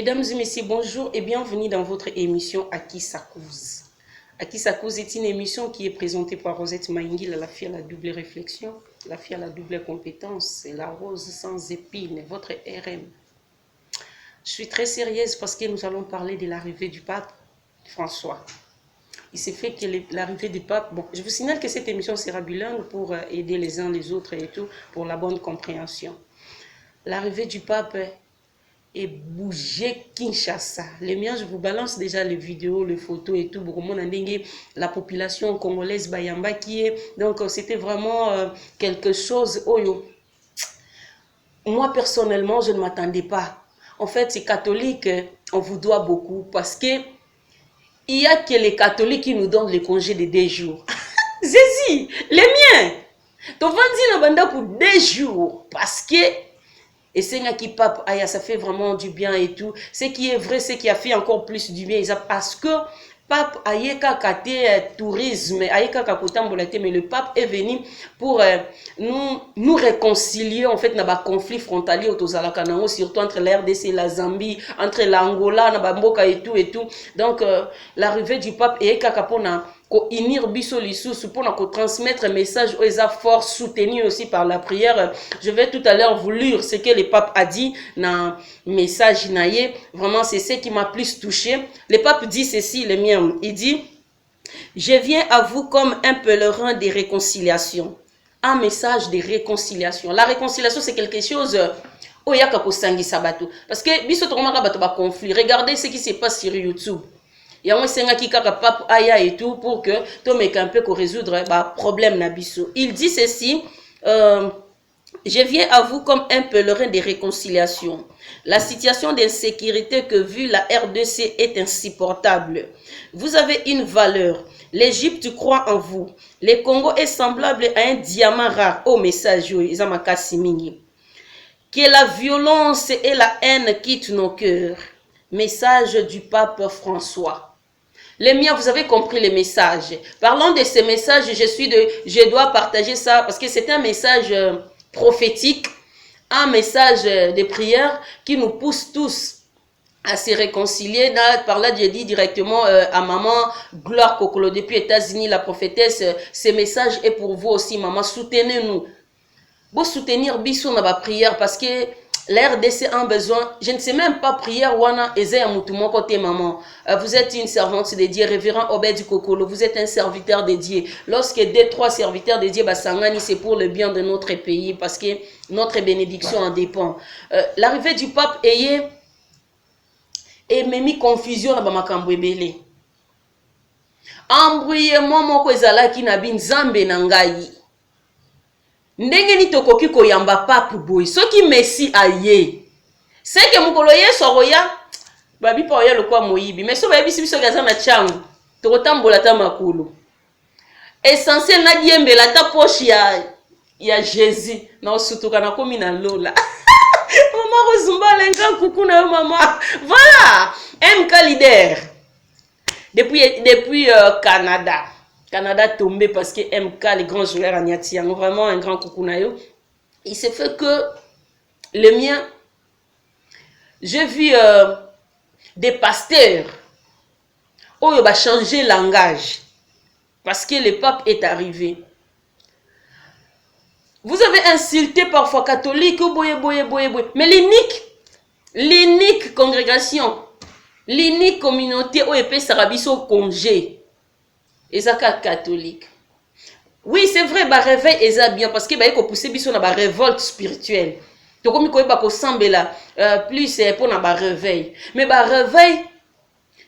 Mesdames et messieurs, bonjour et bienvenue dans votre émission Aki Sakouz. Aki Sakouz est une émission qui est présentée par Rosette Maïngil, la fille à la double réflexion, la fille à la double compétence, et la rose sans épines, votre RM. Je suis très sérieuse parce que nous allons parler de l'arrivée du pape François. Il s'est fait que l'arrivée du pape... Bon, je vous signale que cette émission sera bilingue pour aider les uns les autres et tout, pour la bonne compréhension. L'arrivée du pape est bougé Kinshasa. Les miens, je vous balance déjà les vidéos, les photos et tout. La population congolaise Bayamba qui est... Donc, c'était vraiment quelque chose... Moi, personnellement, je ne m'attendais pas. En fait, c'est catholique, on vous doit beaucoup parce que il y a que les catholiques qui nous donnent les congés de 2 jours. C'est les miens. Donc, on va dire pour 2 jours parce que et c'est là qui pape, ça fait vraiment du bien et tout. Ce qui est vrai, c'est qui a fait encore plus du bien. Parce que pape ayeka kate tourisme, ayeka kakotambolate, mais le pape est venu pour nous réconcilier en fait dans les conflits frontaliers autour surtout entre la RDC et la Zambie, entre l'Angola, Nabamboka et tout et tout. Donc l'arrivée du pape est kapona ko inir biso lisusu pour nous transmettre un message aux forts soutenu aussi par la prière. Je vais tout à l'heure vous lire ce que le pape a dit dans message naïe. Vraiment c'est ce qui m'a plus touché. Le pape dit ceci, le mien, il dit: je viens à vous comme un pèlerin de réconciliation. Un message de réconciliation. La réconciliation c'est quelque chose parce que biso tokomaka bato ba conflit. Regardez ce qui se passe sur YouTube. Il y a un senga qui pape aya et tout pour que tu me un peu résoudre le problème nabiso. Il dit ceci: je viens à vous comme un pèlerin de réconciliation. La situation d'insécurité que vit la RDC est insupportable. Vous avez une valeur. L'Égypte croit en vous. Le Congo est semblable à un diamant rare. Au message, que la violence et la haine quittent nos cœurs. Message du pape François. Les miens, vous avez compris les messages. Parlons de ces messages, je dois partager ça parce que c'est un message prophétique, un message de prière qui nous pousse tous à se réconcilier. Par là, je dis directement à maman Gloire Kokolo depuis les États-Unis, la prophétesse, ce message est pour vous aussi, maman. Soutenez-nous. Vous soutenir Bissou dans la prière parce que la RDC a un besoin. Je ne sais même pas prier wana eze mutumo côté maman. Vous êtes une servante de Dieu, révérend Obed Kokolo. Vous êtes un serviteur de Dieu. Lorsque 2-3 serviteurs de Dieu basangani, c'est pour le bien de notre pays parce que notre bénédiction en dépend. L'arrivée du pape et même confusion na bamakambo ebele. Embrouillement moko ezalaki na binzambe na ngai. Ndenge ni tokoki koyamba pape boy soki Messi aye c'est que mukolo yeso roya babi pa oya lokwa moyibi mais so bayebi biso gaza na changu tokotambola ta makulu essentiel na diembela ta poche ya Jésus na osutuka na komi na lola maman Rozumba lenga kuku na maman voilà MK leader depuis Canada tombé parce que MK, les grands joueurs à Niati, vraiment un grand coucou nayo. Il s'est fait que le mien, j'ai vu des pasteurs où il va changer langage parce que le pape est arrivé. Vous avez insulté parfois catholique, mais l'unique congrégation, l'unique communauté où il peut s'arabiser au congé. Ezaka catholique. Oui, c'est vrai, bah réveil eza bien parce que bah eko pousser biso na ba révolte spirituelle. To komi ko ba ko sambela plus pour na ba réveil. Mais ba réveil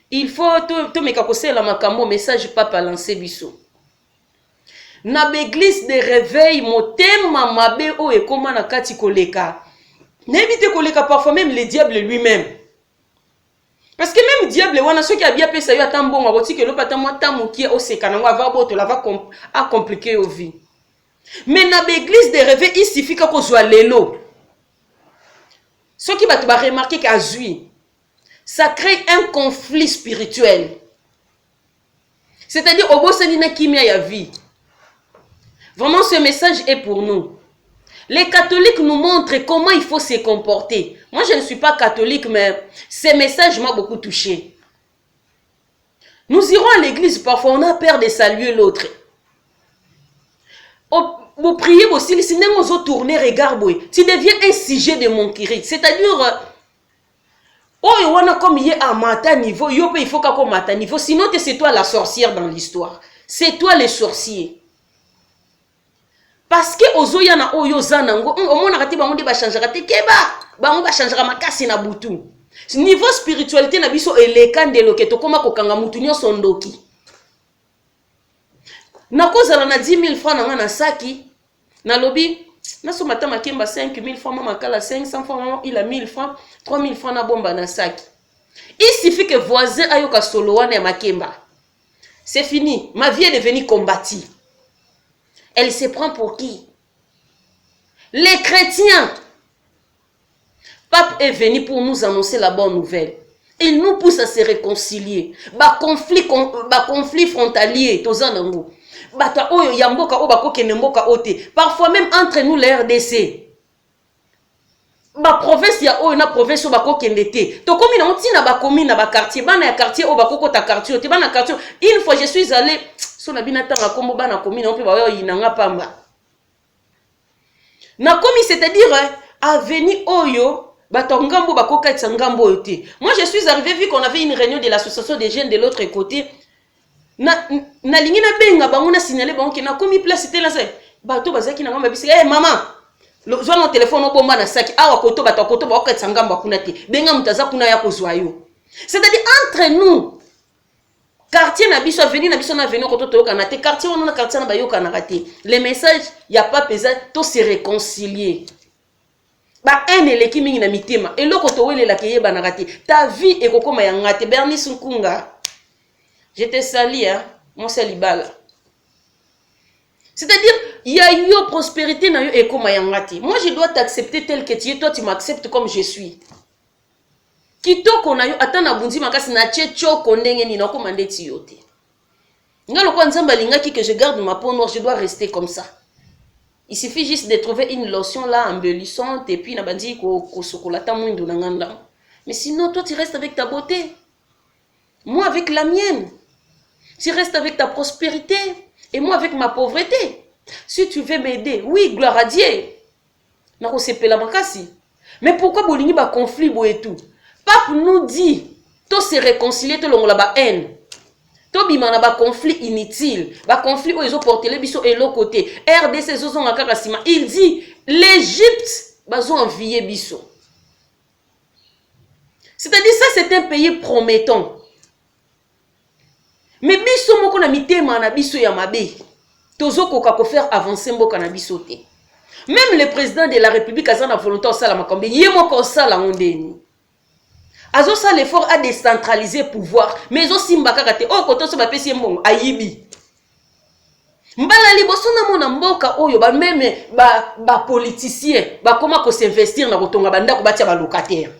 il faut to meka ko sela makambo message papa lancer biso. Na l'église de réveil motema mabe o ekoma na kati koleka. N'évitez koleka parfois même le diable lui-même. Parce que même diable wana ceux qui a bien fait ça yo attambon a roti que le pata moi tamuki o sekanango ava boto la va a compliquer au vie. Mais na l'église de réveil il suffit que ko soit lelo. Ceux qui va te remarquer qu'azui ça crée un conflit spirituel. C'est-à-dire au bout c'est une kimia ya vie. Vraiment ce message est pour nous. Les catholiques nous montrent comment il faut se comporter. Moi, je ne suis pas catholique, mais ces messages m'ont beaucoup touché. Nous irons à l'église, parfois on a peur de saluer l'autre. Vous priez aussi, si vous tournez, regard, tu deviens un sujet de moquerie. C'est-à-dire, oh, comme il est à matin niveau, il faut qu'à matin niveau. Sinon, c'est toi la sorcière dans l'histoire. C'est toi le sorcier. Parce que ozo yana oyo zanango, omona kati bango de ba changera te keba, bango ba changera makasi na butu. Niveau spiritualité na biso elekande loketo koma kokanga mutu nyo sondoki. Na kozala na 10 000 francs na saki, na lobi, na so matama kemba 5 000 francs, mama kala 500 francs, mama il a 1000 francs, 3 000 francs na bomba na saki. Il suffit que voisin ayoka solo wana ya makemba. C'est fini, ma vie est devenue combative. Elle se prend pour qui? Les chrétiens. Pape est venu pour nous annoncer la bonne nouvelle. Il nous pousse à se réconcilier. Conflit frontalier. Parfois même entre nous les RDC. Province ya na province bakokendete. To komi na ontina ba commune na ba quartier, bana ya quartier o bakoko ta quartier, te bana quartier. Une fois je suis allé so na bina tanga kombo bana commune on peut ba yo inanga pamba. Na komi c'est-à-dire avenue oyo batongambo bakoka tsangambo yote. Moi je suis arrivé vu qu'on avait une réunion de l'association des jeunes de l'autre côté. Na lingi na benga bango na signaler bango ki na komi place c'était là c'est. Bato bazaki na ngamba bisi maman. Zwa no téléphone obomba na saki awa koto bato koto ba okatsa ngamba kuna te benga mutaza kuna ya kozwa yo. C'est-à-dire entre nous quartier na biso avenue na biso na avenue koto toyoka na te quartier on na quartier na bayoka na raté. Les messages y a pas pesant to se réconcilier. Ba ene leki mingi na mitema eloko to welela ke yeba na raté. Ta vie ekokoma ya ngate Bernice Nkunga. Je te salue hein mon salibala. C'est-à-dire, il y a une prospérité dans le éco mayangati. Moi, je dois t'accepter tel que tu es. Toi, tu m'acceptes comme je suis. Kito kona yo atana bunzi makasi na checho kondenge ni na komande tiyote. Ngalo kwa nzamba lingaki que je garde ma peau noire, je dois rester comme ça. Il suffit juste de trouver une lotion là embellissante et puis na bandi ko sokolata mwindu na nganda. Mais sinon, toi, tu restes avec ta beauté. Moi, avec la mienne. Tu restes avec ta prospérité. Et moi avec ma pauvreté. Si tu veux m'aider, oui, gloire à Dieu. Mais pourquoi bolingi ba conflit bo et tout? Pape nous dit, to se réconcilier to longola ba haine. To bimana ba conflit inutile, ba conflit où ils ont porté les biso et l'autre côté. RDC zozon akaka sima. Il dit l'Égypte bazo envier biso. C'est-à-dire ça c'est un pays promettant. Mais biso moko na mitema na biso ya mabe. Tozo koka ko faire avancer mboka na biso te. Même le président de la République a la volonté de sala makambe. Yé moko sala ngondeni. Azo sa l'effort à décentraliser pouvoir, mais aussi mbaka te o koto so ba pesi mbongo ayibi. Mbala liboso na mona mboka oyo ba même ba politicien ba koma ko s'investir na kotonga banda ko batia ba locataire.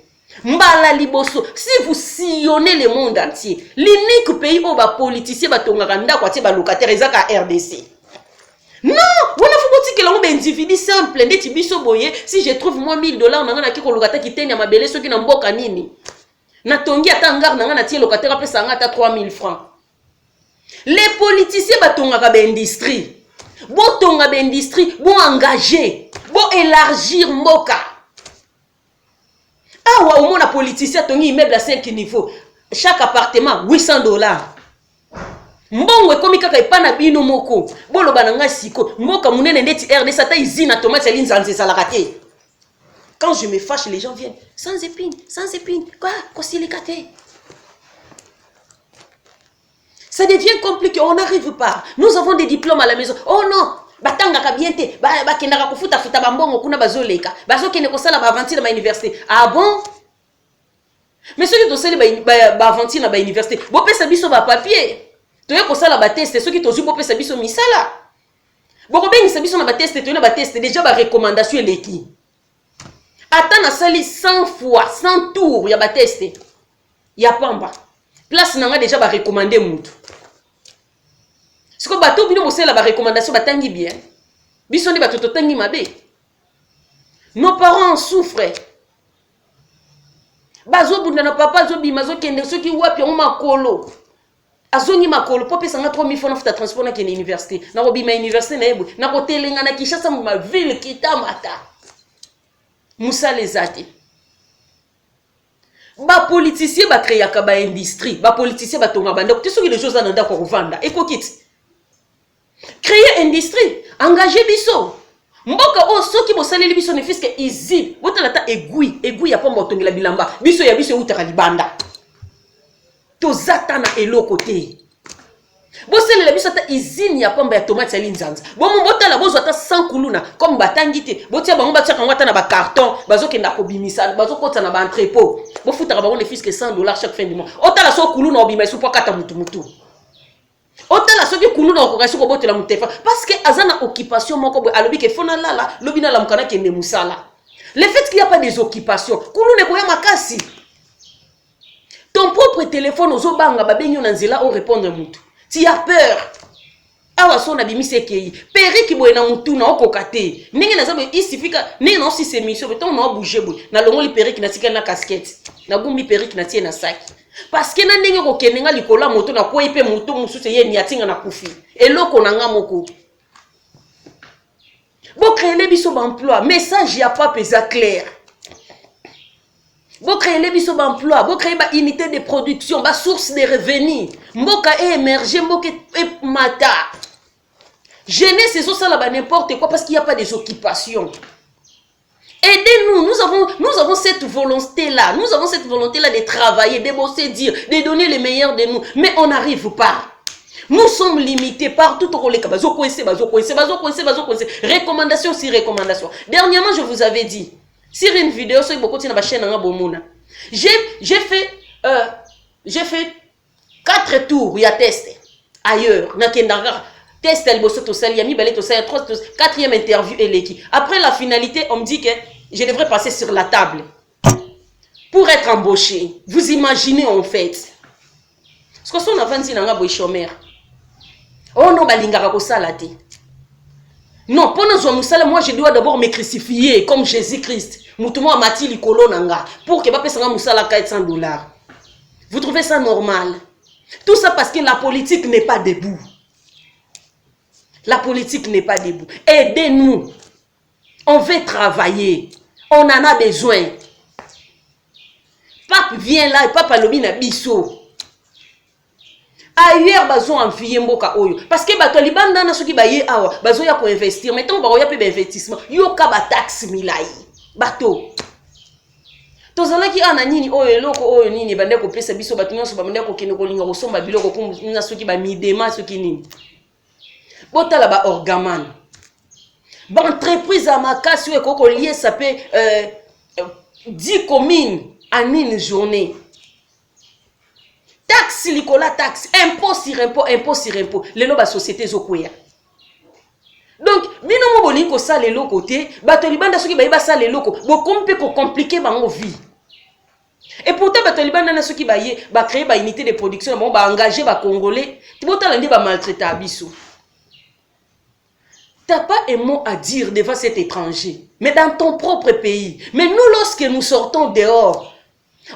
Mbala liboso, si vous sillonnez le monde entier, l'unique pays où les politiciens sont locataires, c'est la RDC. Non, vous n'avez pas dit que individu simple, si je trouve moi $1000, je vais locataire qui tienne à ma belle, ceux qui n'ont pas canini. Natongi atangar nanga tie locataire après ça ngata 3000 francs. Les politiciens batonga ba industrie. Bo tonga ba industrie, bo engager, bo élargir mboka. Ah ouais, au moins, la politicien a un immeuble à 5 niveaux. Chaque appartement, $800. Mbongo ekomi kaka epana bino moko. Bolo bananga siko. Mboka munene ndeti RD sata izina tomate ya linzanze salaka te. Quand je me fâche, les gens viennent. Sans épine, sans épine. Quoi? Kosilikate. Ça devient compliqué. On n'arrive pas. Nous avons des diplômes à la maison. Oh non! Batanga kabiente, bakendaka kufuta futa bambongo kuna bazoleka. Bazokende kosala ba aventure na université. Ah bon? Mais ceux qui tosali ba aventure na ba université, bo pesa biso ba papier. Toye kosala ba test, ceux qui tozu bo pesa biso misala. Bo ko bengisa biso na ba test, toye na ba test déjà ba recommandation eleki. Ata na sali 100 fois, 100 tours ya ba test. Ya pamba. Place nanga déjà ba recommander mutu. Ce que bateau bino bosé la recommandation batangi bien. Biso ni bato totangi mabe. Nos parents en souffrent. Bazo bunda na papa zo bimazo kende soki wapi on makolo. Azongi makolo pope sanga 3000 francs futa transport na kende université. Na ko bima université na yebo. Na ko telenga na Kinshasa ma ville kitamata. Musa les ati. Ba politicien ba créer ka ba industrie, ba politicien ba tonga banda. Tu soki les choses na ndako ko vanda. Ekokit. Créer industrie, engager biso. Mboka o soki bosaleli biso ne fiske izi botala ta egui ya pomba otongela bilamba biso ya biso utaka libanda tozata na eloko te bosalela biso ta izini ya pomba ya tomate ya linzanza bomo botala bozwa ta 100 kuluna comme batangi te botia bango batia kango ata na ba carton bazokenda kobimisa bazokota na ba entrepôt bofutaka bango ne fiske $100 chaque fin du mois otala so kuluna obima isu po kata mutu otala soki kuluna okokasi ko botela mutefa parce que azana occupation moko boy alobi ke fona lala lobina la mukana kende musala. Le fait qu'il n'y a pas des occupations kuluna ko ya makasi ton propre téléphone ozobanga babenyo na nzela o répondre mutu tu as peur awa sona bimise kei peri ki boy na mutu na okokate ndenge na zabe isifika ndenge na osi semission beton na bouger boy na longoli peri ki na tika na casquette na gumbi peri ki na tie na sac. Parce que na ndenge ko kenenga likola moto na ko ipe moto mususu ye ni atinga na kufi eloko na nga moko bo créer biso ba emploi message ya pas pesa clair bo créer biso ba emploi bo créer ba unité de production ba source de revenus mboka émerger mboka mata jeunesse c'est ça là ba n'importe quoi parce qu'il y a pas des occupations. Aidez-nous, nous avons cette volonté-là. Nous avons cette volonté-là de travailler, de bosser, dire, de donner le meilleur de nous. Mais on n'arrive pas. Nous sommes limités par tout au les recommandation sur recommandation. Dernièrement, je vous avais dit, sur une vidéo, sur beaucoup de chaîne, j'ai fait 4 tours, il y a testé ailleurs. Test el bosso to sel yami balé to sel 4e interview eleki. Après la finalité, on me dit que je devrais passer sur la table pour être embauché. Vous imaginez en fait. Ce que son avanti nanga boy chômeur. Oh non balingara ko salate. Non, pour nous musala moi je dois d'abord me crucifier comme Jésus-Christ. Mutumo amati likolo nanga pour que ba pesa musala ka $100. Vous trouvez ça normal? Tout ça parce que la politique n'est pas debout. La politique n'est pas debout. Aidez-nous. On veut travailler. On en a besoin. Pape vient là, Papa Lobina biso. Ailleurs, bazo enfier mboka oyo. Parce que bato libanda na soki baye awa, bazo ya ko investir. Maintenant, ba ya pe investissement. Yo ka ba taxe milai. Bato. Tozalaki ana nini oyo eloko oyo nini bande ko pesa biso bato nyonso ba bande ko kende ko linga ko somba biloko ko na soki ba midema soki nini. Botala ba orgaman. Ba entreprise à makasi ou koko lié ça peut 10 communes en une journée. Taxe likola taxe, impôt sur impôt, impôt sur impôt. Lelo ba société zokoya. Donc, bino mo boli ko ça lelo côté, bato libanda soki ba yeba ça lelo ko, bo kompe ko compliquer bango vie. Et pourtant bato libanda na soki ba ye, ba créer ba unité de production, bon ba engager ba congolais, tibotala ndi ba maltraiter abiso. Tu n'as pas un mot à dire devant cet étranger, mais dans ton propre pays. Mais nous, lorsque nous sortons dehors,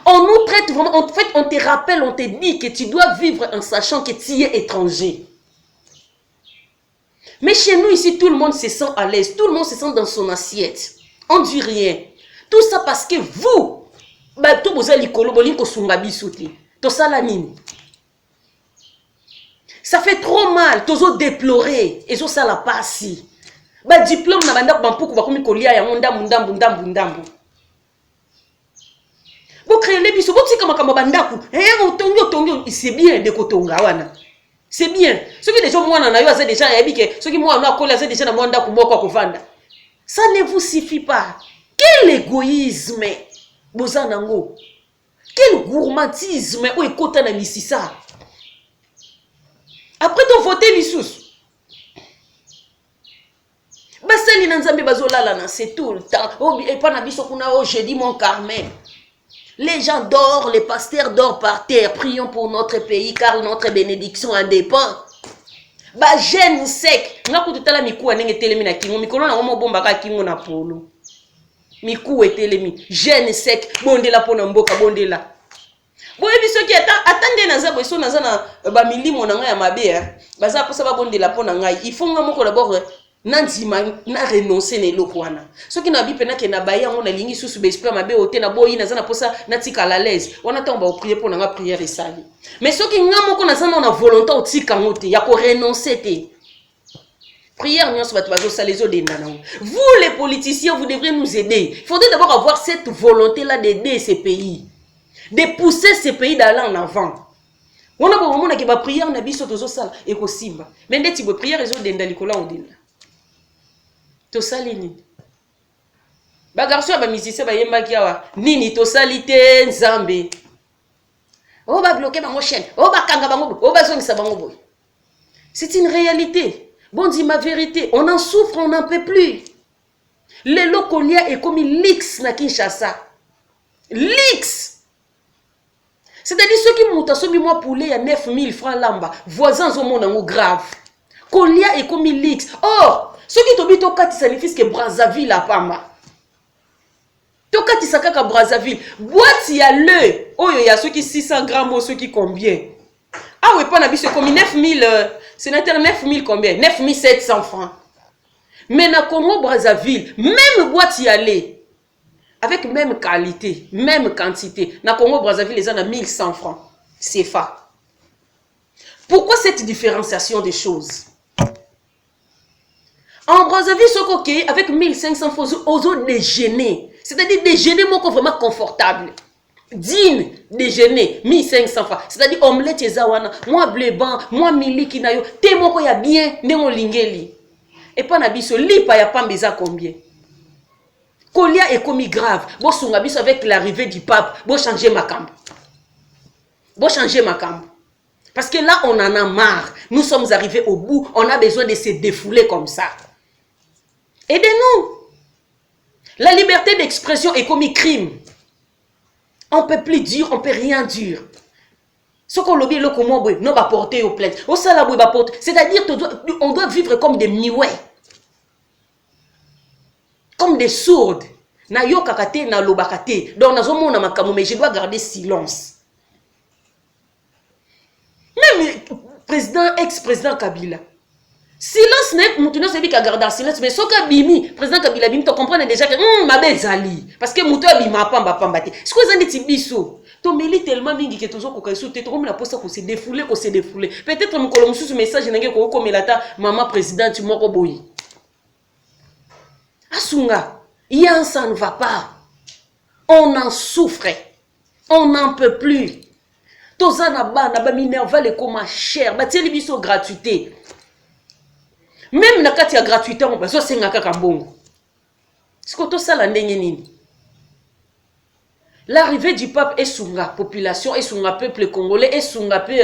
on nous traite vraiment, en fait, on te rappelle, on te dit que tu dois vivre en sachant que tu es étranger. Mais chez nous, ici, tout le monde se sent à l'aise, tout le monde se sent dans son assiette. On ne dit rien. Tout ça parce que vous, ça fait trop mal, tozo déplorer, et ça la passe. Ba diplôme na banda ko mpuku ba komi kolia ya ndambu. Bo créer les biso, bo tika makamba bandaku. Otongi, c'est bien de kotonga wana. C'est bien. Ce qui déjà moi na yo aza déjà ya bike, ce qui moi na kola aza déjà na mwanda ku moko ko vanda. Ça ne vous suffit pas. Quel égoïsme bozanango. Quel gourmandisme o ekota na misisa. Après ton voté l'issous. Basali nanzambe bazolala c'est tout le temps. Oh, et pas nabiso kuna oh jeudi mon Carmen. Les gens dorment, les pasteurs dorment par terre. Prions pour notre pays car notre bénédiction en dépend. Ba jeune sec. Nga kututala mikuwa nenge telemi na kingo mikolo na ngomo bomba ka kingo na polo. miku etelemi jeune sec bondela pona mboka bondela boye biso ki attendez naza boyeso naza na ba milimo na ngai ya mabe baza posa ba bondela pona ngai il faut nga moko d'abord nandima na renoncer na eloko wana soki na bi pena ke na baye yango na lingi susu be esprit mabe ote na boyi naza na posa na tika la l'aise wana ntango ba prier pona nga prière esali mais soki nga moko naza na volonté otika ngo te ya ko renoncer te prière nyonso bato bazosala ezodenda nango. Vous les politiciens vous devrez nous aider. Il faudrait d'abord avoir cette volonté là d'aider ces pays, de pousser ces pays d'aller en avant. On a beau moment que ba prière na biso tozosala ekosimba mais ndeti bo prière ezodenda likola odenda tosali nini ba garçon ba musicien ba yembaki awa nini tosali te nzambe o ba bloquer bango chaîne o ba kanga bango o ba zongisa bango boy. C'est une réalité. Bon, dis ma vérité, on en souffre, on n'en peut plus. Les locolia est comme l'X na Kinshasa. L'X. C'est-à-dire ceux qui montent à ce moment pour les 9000 francs lamba, voisins au monde grave. Kolia est comme l'X. Or, ceux qui t'obéissent au cas, ça signifie que Brazzaville a pas mal. Toka tisakaka Brazzaville. Boîte y a le. Oh, il y a ceux qui 600 grammes, ceux qui combien? Ah oui, pas n'habite comme 9000. Sénateur 9000 combien? 9700 francs. Mais dans Congo Brazzaville, même boîte y aller, avec même qualité, même quantité, dans Congo Brazzaville, les gens ont 1100 francs. C'est fa. Pourquoi cette différenciation des choses? En Brazzaville, ce coquet, avec 1500 francs, aux autres déjeuner. C'est-à-dire déjeuner vraiment confortable. Digne déjeuner 1500 francs, c'est-à-dire omelette ezawana, moi blé ban, moi miliki na yo, te moko ya bien ndenge lingeli. Et pas na biso lipa ya pambeza combien? Kolia est commis grave. Bo sunga biso avec l'arrivée du pape, bo changer makambo. Bo changer makambo. Parce que là on en a marre. Nous sommes arrivés au bout, on a besoin de se défouler comme ça. Aidez-nous. La liberté d'expression est commis crime. On ne peut plus dire, on ne peut rien dire. Ce qu'on lobby, on va porter aux plaintes. C'est-à-dire on doit vivre comme des miouets. Comme des sourdes. Na yo kakate, na lobakate. Donc, mais je dois garder silence. Même président, ex-président Kabila. Silence n'est pas celui qui a gardé silence, mais ce que Bimi, président Kabila Bimi, tu comprends déjà que ma belle Zali. Parce que Moutou Bima Pamba Pambate. Ce que vous avez dit, Bisso, tu me tellement mingi que tu as comme la poste qu'on s'est défoulé, qu'on s'est défoulé. Peut-être que mon ce message n'est pas comme la maman présidente, tu m'as boy. Asunga, ça ne va pas. On en souffre. On n'en peut plus. Tozana ba na ba minerva les comme cher. Ba tieli biso gratuité. Même na kati ya gratuité on besoin senga kaka mbongo. Siko to sala ndenge nini? L'arrivée du pape est sunga population est sunga peuple congolais est sunga pe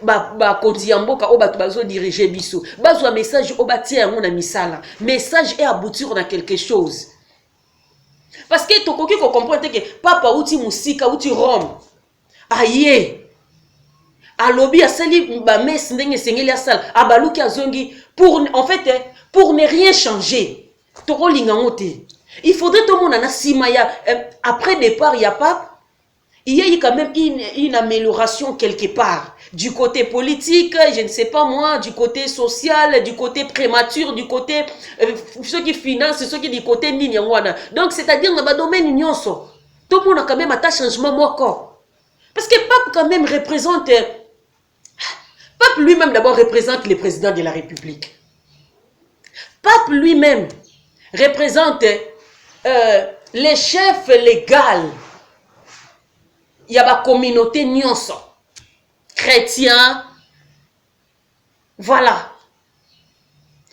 ba kondiamboka o bato bazo diriger biso. Bazwa message o batia yango na misala. Message est aboutir dans quelque chose. Parce que tokoki ko comprendre que papa uti musika uti Rome. Aye. Alobi asali ba mes ndenge sengeli asala abaluki azongi pour en fait pour ne rien changer. Toko lingangote. Il faudrait tout le monde en simaya après départ il y a pas il y a quand même une amélioration quelque part du côté politique, je ne sais pas moi, du côté social, du côté prémature, du côté ceux qui financent, ceux qui du côté ninyangwana. Donc c'est-à-dire dans le domaine nyonso. Tout le monde a quand même un changement moko. Parce que Pape quand même représente Pape lui-même d'abord représente le président de la République. Pape lui-même représente les chefs légaux. Il y a la communauté nyonso. Chrétiens. Voilà.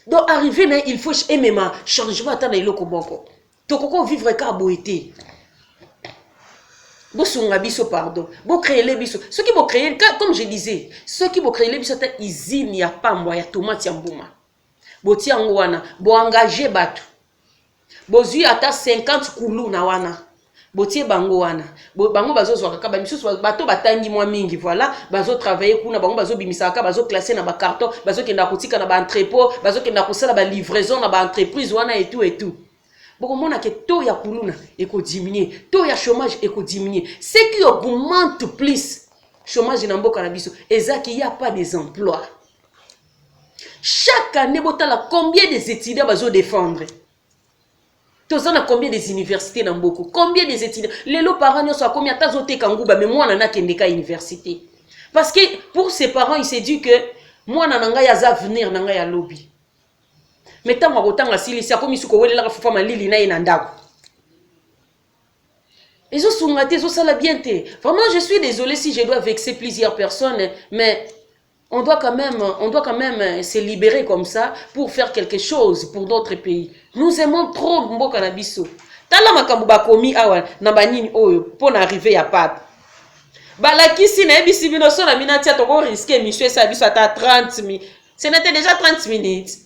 Donc arriver là, il faut aimer ma changement dans les locaux boko. Tokoko vivre ka boité. Bo sunga biso pardon. Bo créer les biso. Ceux qui vont créer comme je disais, ceux qui vont créer les biso ta usine ya pamba ya tomate ya mbuma. Bo ti yango wana, bo engager bato. Bo zui ata 50 kulu na wana. Botie bango wana. Bango bazo zwa kaka ba misusu bato batangi mwa mingi voilà, bazo travailler kuna bango bazo bimisaka bazo classer na ba carton, bazo kenda kotika na ba entrepôt, bazo kenda kosala ba livraison na ba entreprise wana et tout et tout. bokomona ke taux ya kuluna ekodiminuer, taux ya chômage ekodiminuer. Ce qui augmente plus chômage na mboka na biso eza qu'il y a pas des emplois. Chaque année botala combien des étudiants bazo défendre. Tozana combien des universités na mboko, combien des étudiants. Lelo parents nyo so combien tazote kanguba mais moi na kendeka université. Parce que pour ses parents il s'est dit que moi na nanga ya avenir nanga ya lobby. Mais tant ma kotanga sili si akomi suko welela ka fufa malili na ina ndako. Ils ont soungate, ils ont salabienté. Vraiment, je suis désolée si je dois vexer plusieurs personnes, mais on doit quand même se libérer comme ça pour faire quelque chose pour notre pays. Nous aimons trop Mboka na biso. Tala makambo bakomi awa na banini oyo pour arriver à pape. Balakisi na ebisi bino so na minatia to ko risquer monsieur sa biso ata 30 minutes. Ce n'était déjà 30 minutes.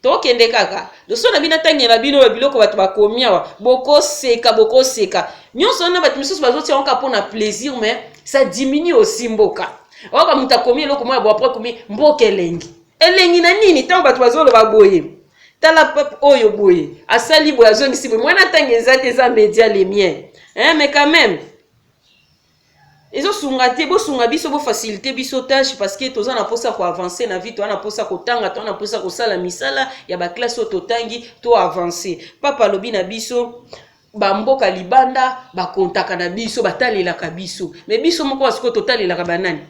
Tokende kaka doso na bina tangela bino biloko bato bakomi awa boko seka nyonso na bato misusu bazoti onka pona plaisir mais ça diminue aussi mboka oka muta komi eloko moya bo après komi mboka elengi na nini tango bato bazolo baboye tala peuple oyo boye asali boya zongisi boye mwana tangeza te za média les miens mais quand même ils ont sungate bo sunga biso bo faciliter biso tâche parce que toza na posa ko avancer na vie to na posa ko tanga to na posa ko sala misala ya ba classe to tangi to avancer papa lobi na biso ba mboka libanda ba kontaka na biso batalela ka biso mais biso moko asiko totalela ka banani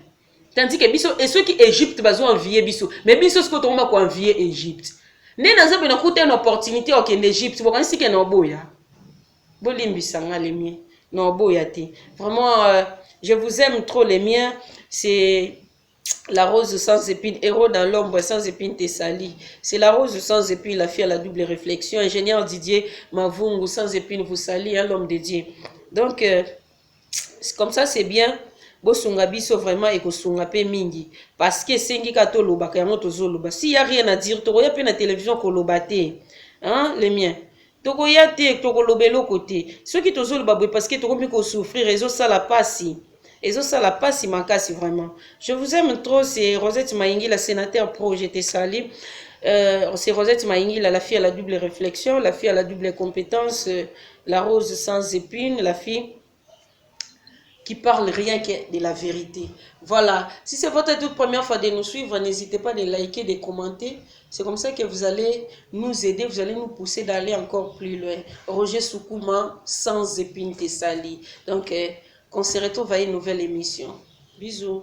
tandis que biso et ceux qui Égypte bazo envier biso mais biso siko to ma ko envier Égypte né na zabe na kuta une opportunité au Kenya Égypte bo kanisi ke na boya bolimbisa ngale mi na boya te vraiment je vous aime trop les miens, c'est la rose sans épines, héros dans l'ombre sans épines te sali. C'est la rose sans épines, la fille à la double réflexion. Ingénieur Didier Mavungu sans épines vous sali, l'homme de Dieu. Donc, comme ça c'est bien. Bosunga biso vraiment et kosunga pe mingi. Parce que sengi kato loba, kaya tozo loba. S'il n'y a rien à dire, toko ya pe na télévision ko lobate. Hein, les miens. Toko ya te, toko lobelo côté. Ceux qui tozo loba, parce que toko mi ko souffrir, réseau ça la passe. Et ça la passe, il manque vraiment. Je vous aime trop, c'est Rosette Maïngi, la sénateur pro, j'étais sali. C'est Rosette Maïngi, la fille à la double réflexion, la fille à la double compétence, la rose sans épines, la fille qui parle rien que de la vérité. Voilà. Si c'est votre toute première fois de nous suivre, n'hésitez pas à liker, de commenter. C'est comme ça que vous allez nous aider, vous allez nous pousser d'aller encore plus loin. Roger Soukouma, sans épines, Tessali. Donc, on se retrouve à une nouvelle émission. Bisous.